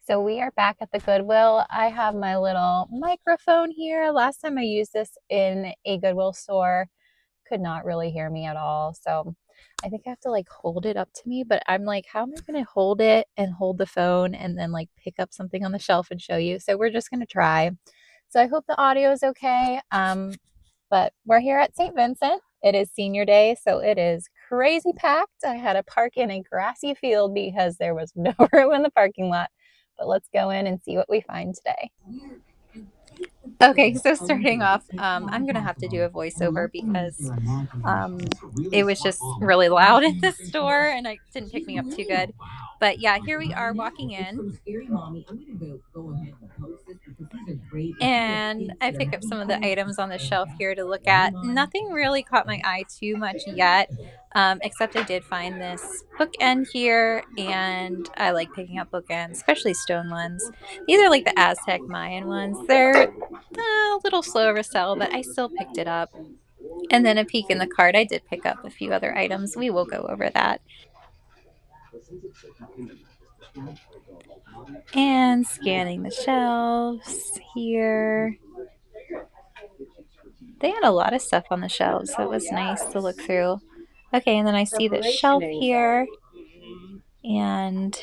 So we are back at the Goodwill. I have my little microphone here. Last time I used this in a Goodwill store, could not really hear me at all. So I think I have to like hold it up to me, but I'm like, how am I going to hold it and hold the phone and then like pick up something on the shelf and show you? So we're just going to try. So I hope the audio is okay. But we're here at St. Vincent. It is senior day, so it is crazy packed. I had to park in a grassy field because there was no room in the parking lot. But let's go in and see what we find today. Okay, so starting off, I'm gonna have to do a voiceover because it was just really loud in the store and it didn't pick me up too good. But yeah, here we are walking in. And I pick up some of the items on the shelf here to look at. Nothing really caught my eye too much yet, except I did find this bookend here, and I like picking up bookends, especially stone ones. These are like the Aztec Mayan ones. They're a little slower to sell, but I still picked it up. And then a peek in the cart. I did pick up a few other items. We will go over that. And scanning the shelves here. They had a lot of stuff on the shelves, so it was nice to look through. Okay, and then I see the shelf here, and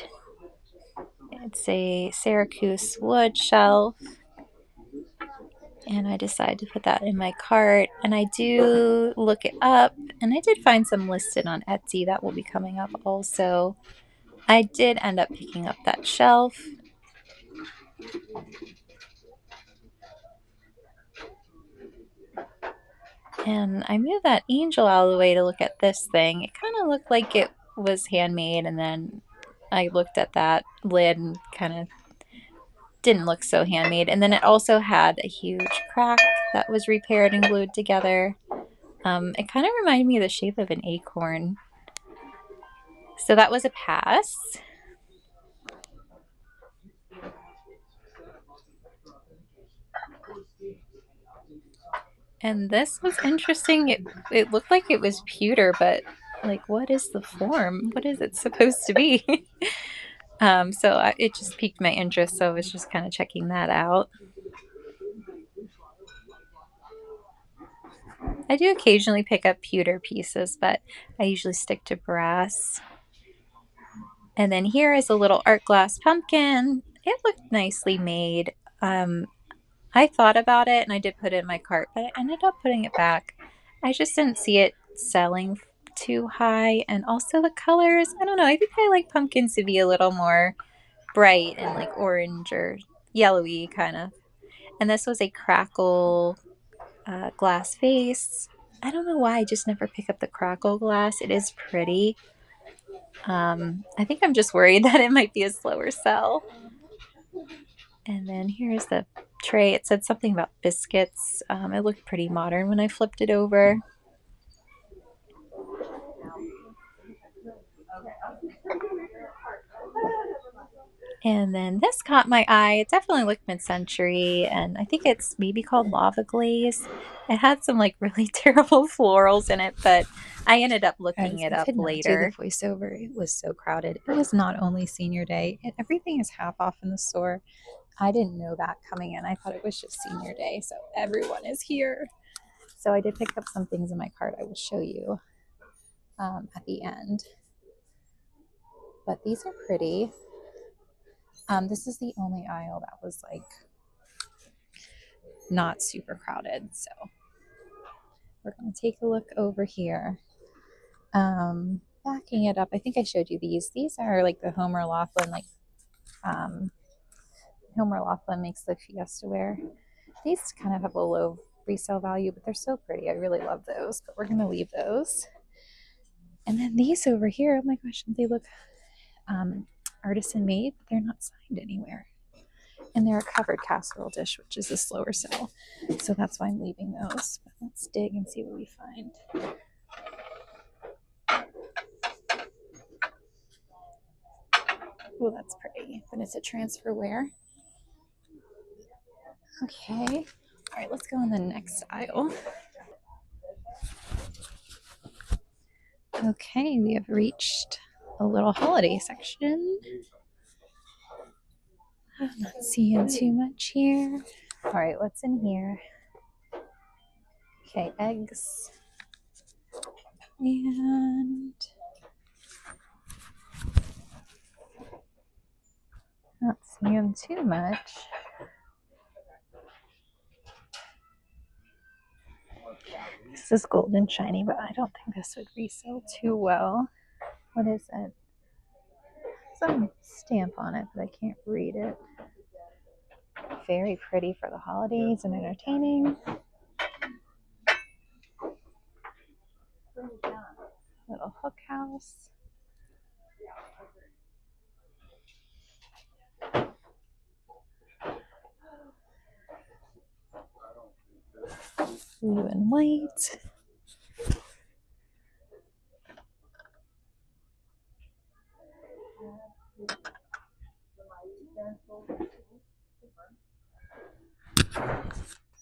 it's a Syracuse wood shelf. And I decided to put that in my cart. And I do look it up, and I did find some listed on Etsy that will be coming up also. I did end up picking up that shelf. And I moved that angel out of the way to look at this thing. It kind of looked like it was handmade, and then I looked at that lid and kind of didn't look so handmade. And then it also had a huge crack that was repaired and glued together. It kind of reminded me of the shape of an acorn. So that was a pass. And this was interesting. It looked like it was pewter, but like, what is the form? What is it supposed to be? It just piqued my interest, so I was just kind of checking that out. I do occasionally pick up pewter pieces, but I usually stick to brass. And then here is a little art glass pumpkin. It looked nicely made. I thought about it and I did put it in my cart, but I ended up putting it back. I just didn't see it selling too high. And also the colors, I don't know. I think I like pumpkins to be a little more bright and like orange or yellowy kind of. And this was a crackle glass vase. I don't know why I just never pick up the crackle glass. It is pretty. I think I'm just worried that it might be a slower sell. And then here's the tray. It said something about biscuits. It looked pretty modern when I flipped it over. And then this caught my eye. It definitely looked mid-century, and I think it's maybe called lava glaze. It had some like really terrible florals in it, but I ended up looking it up later. Do the voiceover. It was so crowded. It was not only senior day, and everything is half off in the store. I didn't know that coming in. I thought it was just senior day, so everyone is here. So I did pick up some things in my cart. I will show you at the end. But these are pretty. This is the only aisle that was like not super crowded. So we're going to take a look over here. Backing it up, I think I showed you these. These are like the Homer Laughlin, like Homer Laughlin makes the Fiesta wear. These kind of have a low resale value, but they're so pretty. I really love those, but we're going to leave those. And then these over here, oh my gosh, they look artisan made, but they're not signed anywhere. And they're a covered casserole dish, which is a slower sell. So that's why I'm leaving those. But let's dig and see what we find. Oh, that's pretty. But it's a transferware. Okay. All right, let's go in the next aisle. Okay, we have reached a little holiday section. I'm not seeing too much here. All right, what's in here? Okay, eggs. And not seeing too much. This is golden shiny, but I don't think this would resell too well. What is it? Some stamp on it, but I can't read it. Very pretty for the holidays and entertaining. Little hook house. Blue and white.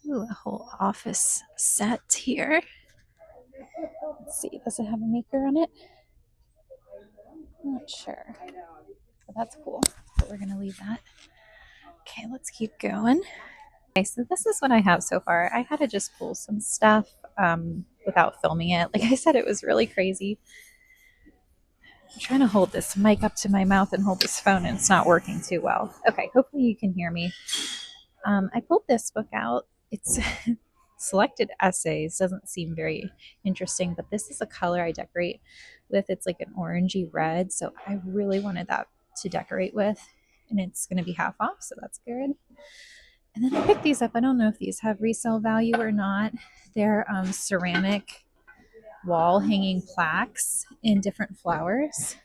Ooh, a whole office set here. Let's see, does it have a maker on it? I'm not sure, but that's cool. But we're gonna leave that. Okay, let's keep going. Okay, so this is what I have so far. I had to just pull some stuff without filming it. Like I said, it was really crazy. I'm trying to hold this mic up to my mouth and hold this phone, and it's not working too well. Okay, hopefully you can hear me. I pulled this book out. It's selected essays. Doesn't seem very interesting, but this is a color I decorate with. It's like an orangey red, so I really wanted that to decorate with, and it's going to be half off, so that's good. And then I picked these up. I don't know if these have resale value or not. They're ceramic wall hanging plaques in different flowers,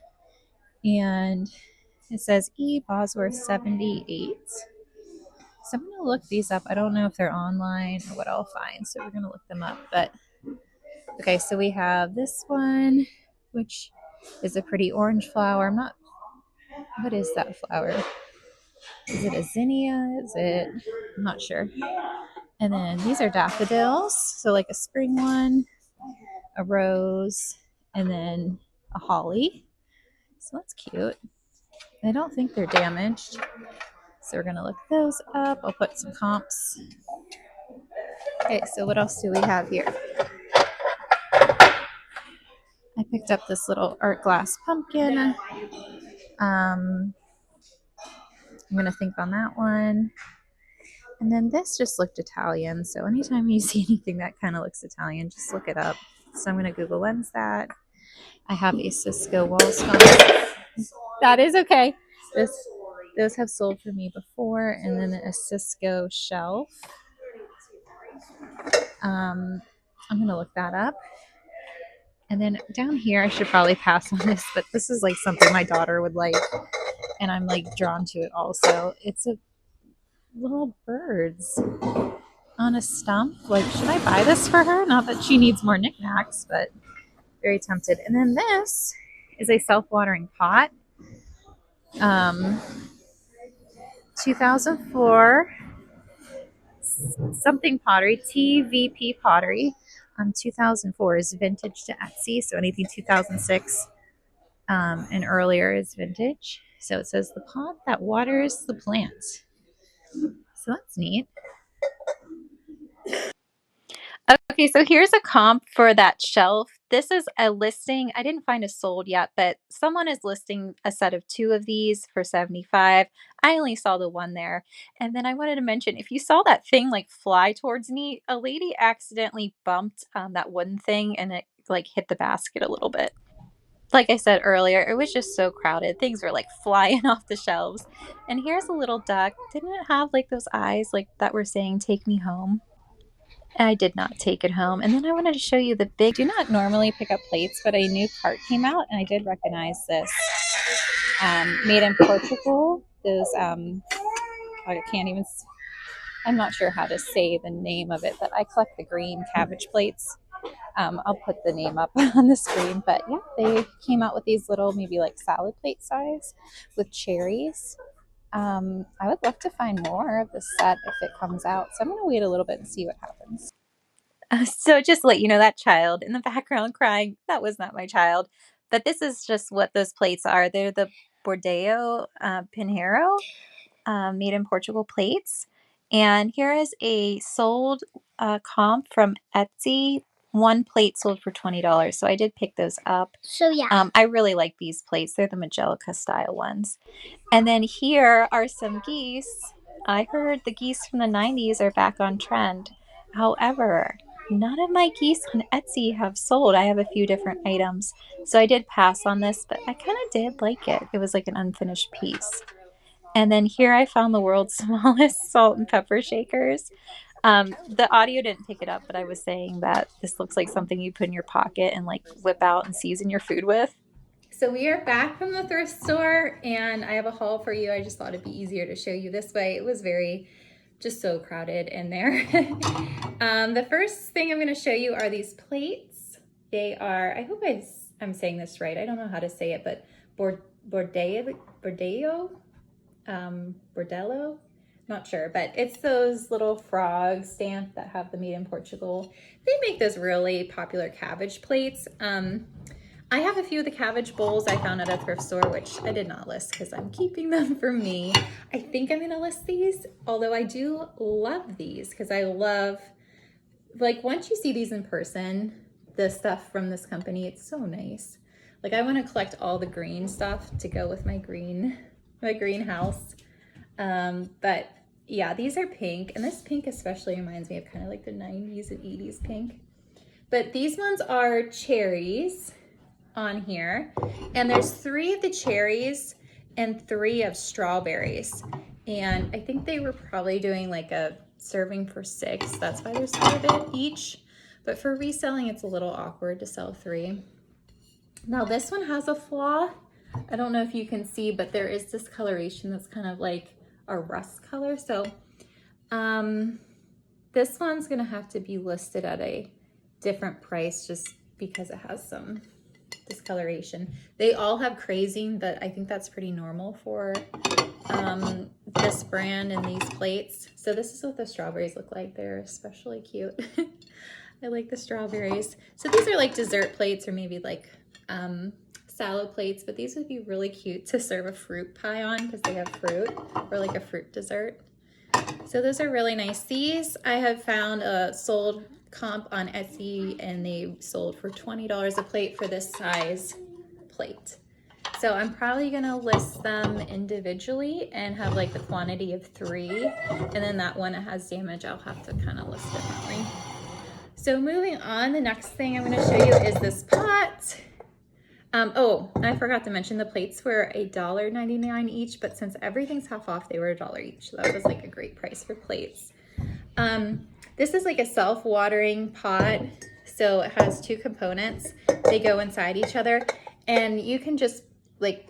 and it says E. Bosworth 78. So I'm going to look these up. I don't know if they're online or what I'll find, so we're going to look them up. But okay, so we have this one, which is a pretty orange flower. What is that flower? Is it a zinnia? I'm not sure. And then these are daffodils. So like a spring one, a rose, and then a holly. So that's cute. I don't think they're damaged. So we're going to look those up. I'll put some comps. Okay, so what else do we have here? I picked up this little art glass pumpkin. I'm going to think on that one. And then this just looked Italian. So anytime you see anything that kind of looks Italian, just look it up. So I'm going to Google Lens that. I have a Cisco wall sconce. That is okay. Those have sold for me before. And then a Cisco shelf. I'm going to look that up. And then down here, I should probably pass on this, but this is like something my daughter would like. And I'm like drawn to it also. It's a little birds on a stump. Like, should I buy this for her? Not that she needs more knickknacks, but very tempted. And then this is a self-watering pot. 2004 something pottery, TVP pottery. 2004 is vintage to Etsy, so anything 2006 and earlier is vintage. So it says the pot that waters the plant. So that's neat. Okay, so here's a comp for that shelf. This is a listing. I didn't find a sold yet, but someone is listing a set of 2 of these for 75. I only saw the one there. And then I wanted to mention, if you saw that thing like fly towards me, a lady accidentally bumped that wooden thing and it like hit the basket a little bit. Like I said earlier, it was just so crowded. Things were like flying off the shelves. And here's a little duck. Didn't it have like those eyes like that were saying, "Take me home"? I did not take it home. And then I wanted to show you the big, I do not normally pick up plates, but a new cart came out and I did recognize this. Made in Portugal. Those, I can't even, I'm not sure how to say the name of it, but I collect the green cabbage plates. I'll put the name up on the screen, but yeah, they came out with these little, maybe like salad plate size with cherries. I would love to find more of this set if it comes out. So I'm going to wait a little bit and see what happens. So just to let you know, that child in the background crying, that was not my child. But this is just what those plates are. They're the Bordeo Pinheiro. made in Portugal plates. And here is a sold comp from Etsy. One plate sold for $20. So I did pick those up. So yeah. I really like these plates. They're the Majolica style ones. And then here are some geese. I heard the geese from the 90s are back on trend. However, none of my geese on Etsy have sold. I have a few different items. So I did pass on this, but I kind of did like it. It was like an unfinished piece. And then here I found the world's smallest salt and pepper shakers. The audio didn't pick it up, but I was saying that this looks like something you put in your pocket and like whip out and season your food with. So we are back from the thrift store and I have a haul for you. I just thought it'd be easier to show you this way. It was just so crowded in there. The first thing I'm going to show you are these plates. They are, I hope I'm saying this right. I don't know how to say it, but Bordello, not sure, but it's those little frog stamp that have the made in Portugal. They make those really popular cabbage plates. I have a few of the cabbage bowls I found at a thrift store, which I did not list because I'm keeping them for me. I think I'm gonna list these, although I do love these because I love, like once you see these in person, the stuff from this company, it's so nice. Like I want to collect all the green stuff to go with my greenhouse. But yeah, these are pink, and this pink especially reminds me of kind of like the 90s and 80s pink. But these ones are cherries on here, and there's 3 of the cherries and 3 of strawberries. And I think they were probably doing like a serving for 6. That's why there's 3 of it each. But for reselling, it's a little awkward to sell 3. Now this one has a flaw. I don't know if you can see, but there is discoloration that's kind of like a rust color. So this one's gonna have to be listed at a different price just because it has some discoloration. They all have crazing, but I think that's pretty normal for this brand and these plates. So this is what the strawberries look like. They're especially cute. I like the strawberries. So these are like dessert plates or maybe like salad plates, but these would be really cute to serve a fruit pie on because they have fruit, or like a fruit dessert. So those are really nice. These I have found sold comp on Etsy, and they sold for $20 a plate for this size plate. So I'm probably gonna list them individually and have like the quantity of 3, and then that one that has damage I'll have to kind of list differently. So moving on, the next thing I'm gonna show you is this pot. Oh, I forgot to mention the plates were $1.99 each, but since everything's half off, they were $1 each. So that was like a great price for plates. This is like a self-watering pot. So it has 2 components. They go inside each other, and you can just like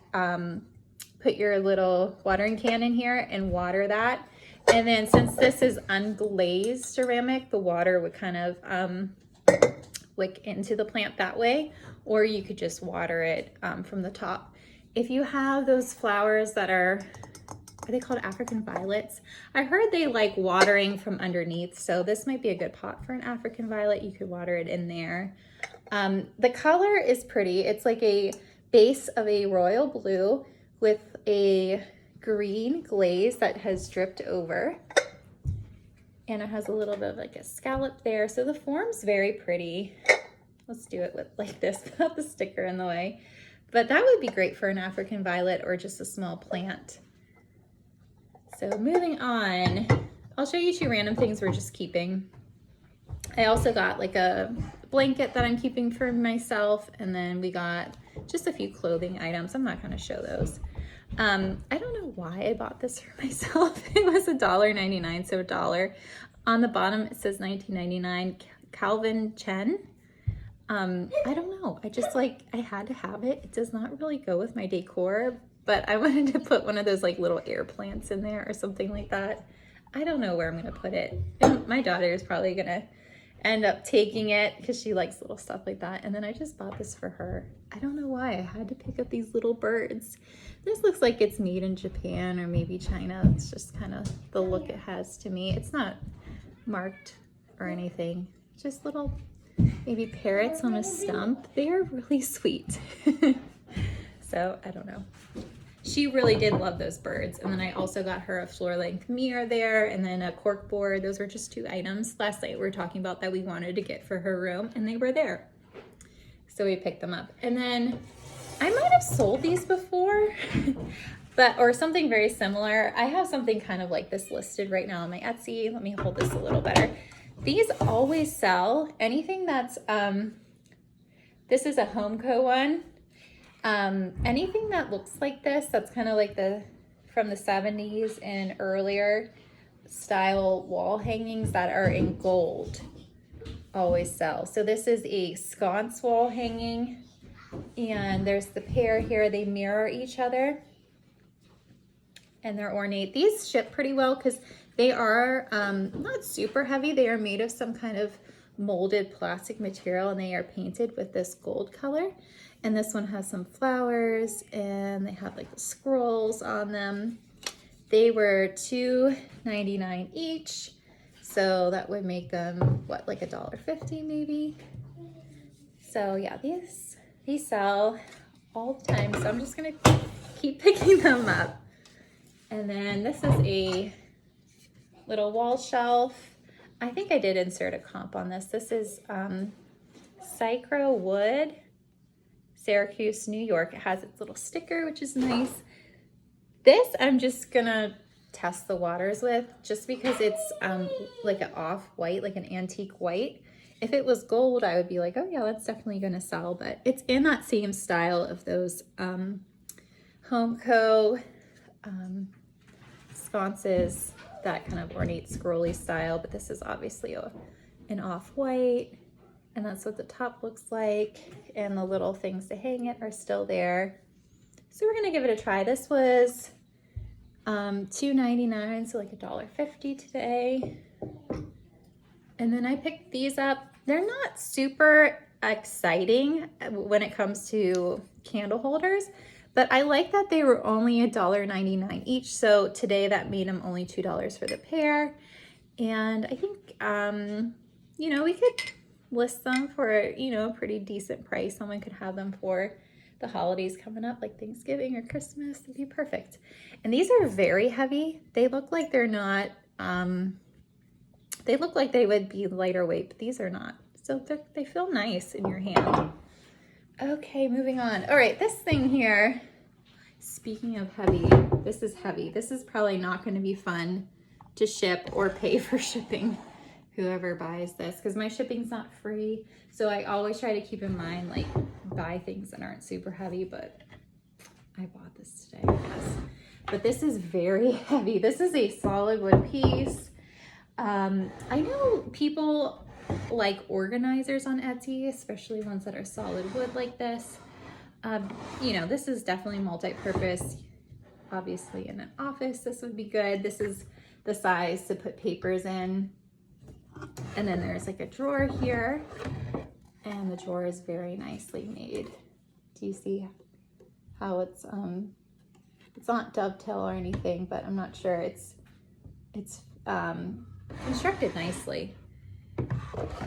put your little watering can in here and water that. And then since this is unglazed ceramic, the water would kind of wick into the plant that way, or you could just water it from the top. If you have those flowers that are they called African violets? I heard they like watering from underneath, so this might be a good pot for an African violet. You could water it in there. The color is pretty. It's like a base of a royal blue with a green glaze that has dripped over. And it has a little bit of like a scallop there. So the form's very pretty. Let's do it with like this without the sticker in the way. But that would be great for an African violet or just a small plant. So moving on, I'll show you 2 random things we're just keeping. I also got like a blanket that I'm keeping for myself. And then we got just a few clothing items. I'm not gonna show those. I don't know why I bought this for myself. It was $1.99, so $1. On the bottom it says 1999 Calvin Chen. I don't know. I just like, I had to have it. It does not really go with my decor, but I wanted to put one of those like little air plants in there or something like that. I don't know where I'm gonna put it. My daughter is probably gonna end up taking it because she likes little stuff like that. And then I just bought this for her. I don't know why I had to pick up these little birds. This looks like it's made in Japan or maybe China. It's just kind of the look it has to me. It's not marked or anything. Just little maybe parrots on a stump. They are really sweet. So I don't know. she really did love those birds. And then I also got her a floor length mirror there, and then a cork board. Those were just 2 items last night we were talking about that we wanted to get for her room, and they were there. So we picked them up. And then I might have sold these before, or something very similar. I have something kind of like this listed right now on my Etsy. Let me hold this a little better. These always sell. Anything that's, this is a Homeco one. Anything that looks like this, that's kind of like from the 70s and earlier style wall hangings that are in gold, always sell. So this is a sconce wall hanging, and there's the pair here. They mirror each other and they're ornate. These ship pretty well because they are not super heavy. They are made of some kind of molded plastic material, and they are painted with this gold color. And this one has some flowers, and they have like the scrolls on them. They were $2.99 each, so that would make them what, like $1.50 maybe. So yeah, these sell all the time, so I'm just gonna keep picking them up. And then this is a little wall shelf. I think I did insert a comp on this. This is Sycro Wood, Syracuse, New York. It has its little sticker, which is nice. This I'm just gonna test the waters with, just because it's like an off-white, like an antique white. If it was gold, I would be like, oh yeah, that's definitely gonna sell, but it's in that same style of those Homeco sconces, that kind of ornate scrolly style, but this is obviously an off-white, and that's what the top looks like, and the little things to hang it are still there. So we're gonna give it a try. This was $2.99, so like $1.50 today. And then I picked these up. They're not super exciting when it comes to candle holders, but I like that they were only $1.99 each. So today that made them only $2 for the pair. And I think, you know, we could list them for, you know, a pretty decent price. Someone could have them for the holidays coming up, like Thanksgiving or Christmas. It'd be perfect. And these are very heavy. They look like they're not, they look like they would be lighter weight, but these are not. So they feel nice in your hand. Okay, moving on. All right, this thing here, speaking of heavy, this is heavy. This is probably not going to be fun to ship or pay for shipping, whoever buys this, because my shipping's not free. So I always try to keep in mind, like, buy things that aren't super heavy, but I bought this today, I guess. But this is very heavy. This is a solid wood piece. I know people like organizers on Etsy, especially ones that are solid wood like this. You know, this is definitely multi-purpose. Obviously in an office, this would be good. This is the size to put papers in. And then there's like a drawer here, and the drawer is very nicely made. Do you see how it's not dovetail or anything, but I'm not sure. It's constructed nicely,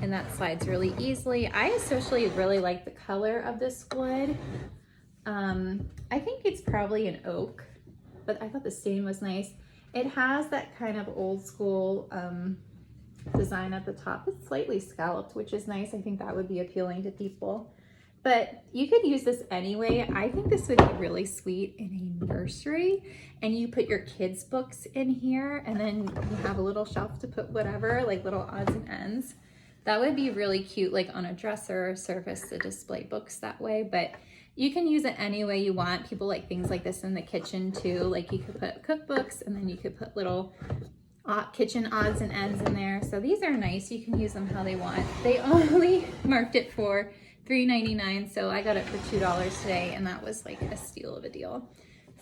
and that slides really easily. I especially really like the color of this wood. I think it's probably an oak, but I thought the stain was nice. It has that kind of old school design at the top. It's slightly scalloped, which is nice. I think that would be appealing to people. But you could use this anyway. I think this would be really sweet in a nursery, and you put your kids' books in here, and then you have a little shelf to put whatever, like little odds and ends. That would be really cute, like on a dresser or surface to display books that way. But you can use it any way you want. People like things like this in the kitchen too. Like you could put cookbooks, and then you could put little kitchen odds and ends in there. So these are nice. You can use them how they want. They only marked it for $3.99, so I got it for $2 today, and that was like a steal of a deal.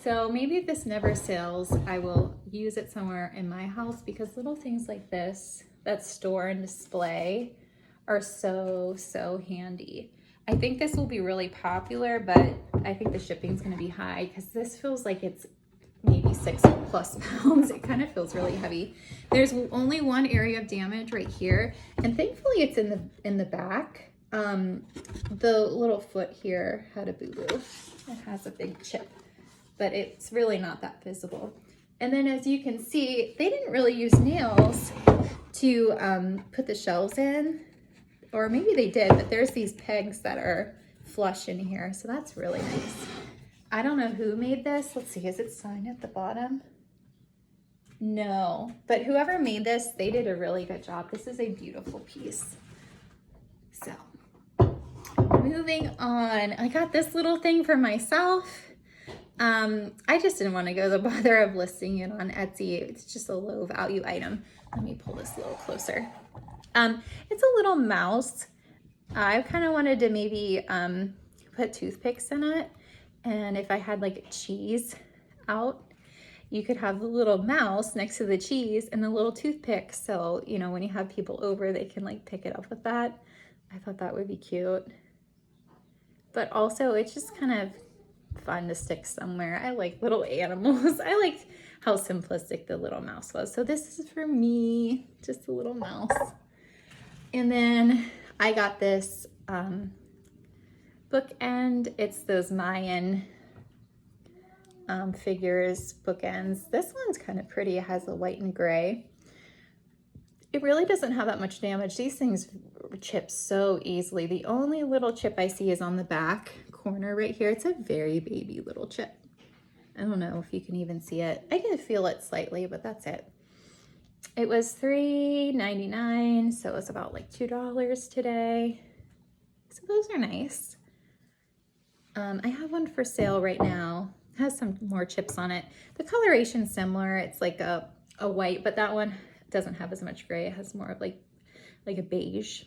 So maybe if this never sells, I will use it somewhere in my house, because little things like this that store and display are so handy. I think this will be really popular, but I think the shipping's going to be high, because this feels like it's maybe 6+ pounds. It kind of feels really heavy. There's only one area of damage right here, and thankfully it's in the back. The little foot here had a boo-boo. It has a big chip. but it's really not that visible. And then as you can see, they didn't really use nails to put the shelves in, or maybe they did, but there's these pegs that are flush in here, so that's really nice. I don't know who made this. Let's see, is it signed at the bottom? No, but whoever made this, they did a really good job. This is a beautiful piece. So, moving on, I got this little thing for myself. I just didn't want to go the bother of listing it on Etsy. It's just a low value item. Let me pull this a little closer. It's a little mouse. I kind of wanted to maybe put toothpicks in it. And if I had like a cheese out, you could have the little mouse next to the cheese and the little toothpick. So, you know, when you have people over, they can like pick it up with that. I thought that would be cute. But also it's just kind of fun to stick somewhere. I like little animals. I liked how simplistic the little mouse was. So this is for me, just a little mouse. And then I got this bookend. It's those Mayan figures bookends. This one's kind of pretty. It has the white and gray. It really doesn't have that much damage. These things chip so easily. The only little chip I see is on the back corner right here. It's a very baby little chip. I don't know if you can even see it. I can feel it slightly, but that's it. It was $3.99, so it's about like $2 today. So those are nice. I have one for sale right now. It has some more chips on it. The coloration's similar. It's like a white, but that one doesn't have as much gray. It has more of like a beige.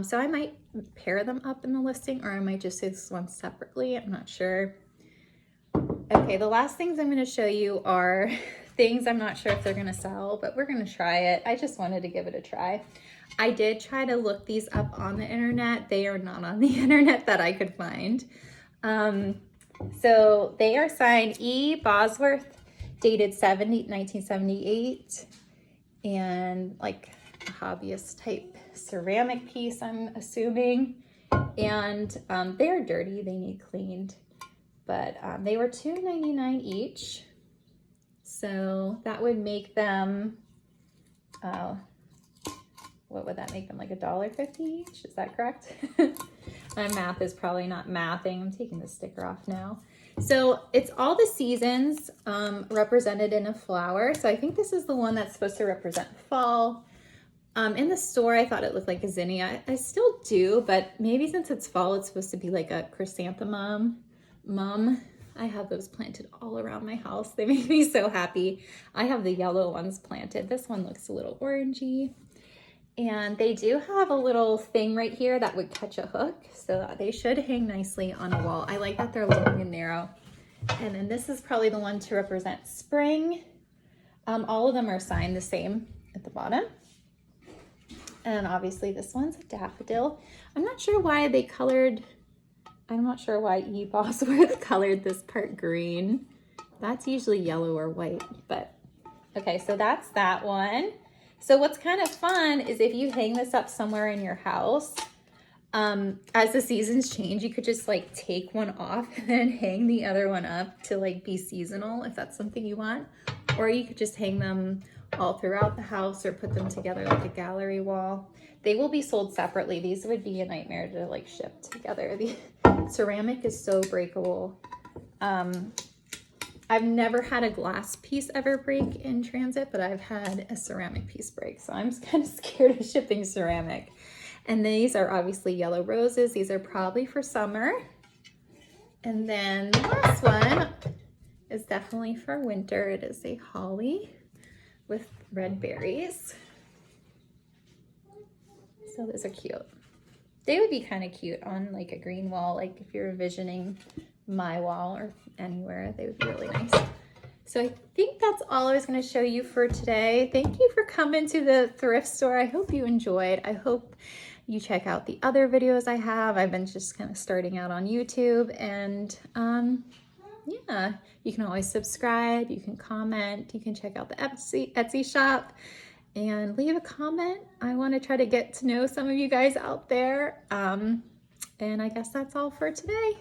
So I might pair them up in the listing, or I might just say this one separately. I'm not sure. Okay, the last things I'm going to show you are things I'm not sure if they're going to sell, but we're going to try it. I just wanted to give it a try. I did try to look these up on the internet. They are not on the internet that I could find. So they are signed E. Bosworth, dated 1978, and like a hobbyist type ceramic piece, I'm assuming. And they are dirty, they need cleaned, but they were $2.99 each. So that would make them, what would that make them, like $1.50 each? Is that correct? My math is probably not mathing. I'm taking the sticker off now. So it's all the seasons represented in a flower. So I think this is the one that's supposed to represent fall. In the store, I thought it looked like a zinnia. I still do, but maybe since it's fall, it's supposed to be like a chrysanthemum. I have those planted all around my house. They make me so happy. I have the yellow ones planted. This one looks a little orangey. And they do have a little thing right here that would catch a hook, so they should hang nicely on a wall. I like that they're long and narrow. And then this is probably the one to represent spring. All of them are signed the same at the bottom. And obviously this one's a daffodil. I'm not sure why they colored, I'm not sure why E. Bosworth colored this part green. That's usually yellow or white, but okay, so that's that one. So what's kind of fun is if you hang this up somewhere in your house, as the seasons change, you could just like take one off and then hang the other one up to like be seasonal if that's something you want. Or you could just hang them all throughout the house or put them together like a gallery wall. They will be sold separately. These would be a nightmare to like ship together. The ceramic is so breakable. I've never had a glass piece ever break in transit, but I've had a ceramic piece break. So I'm kind of scared of shipping ceramic. And these are obviously yellow roses. These are probably for summer. And then the last one is definitely for winter. It is a holly with red berries. So those are cute. They would be kind of cute on like a green wall, like if you're envisioning my wall or anywhere, they would be really nice. So I think that's all I was going to show you for today. Thank you for coming to the thrift store. I hope you enjoyed. I hope you check out the other videos I have. I've been just kind of starting out on YouTube, and yeah, you can always subscribe, you can comment, you can check out the Etsy shop and leave a comment. I want to try to get to know some of you guys out there. And I guess that's all for today.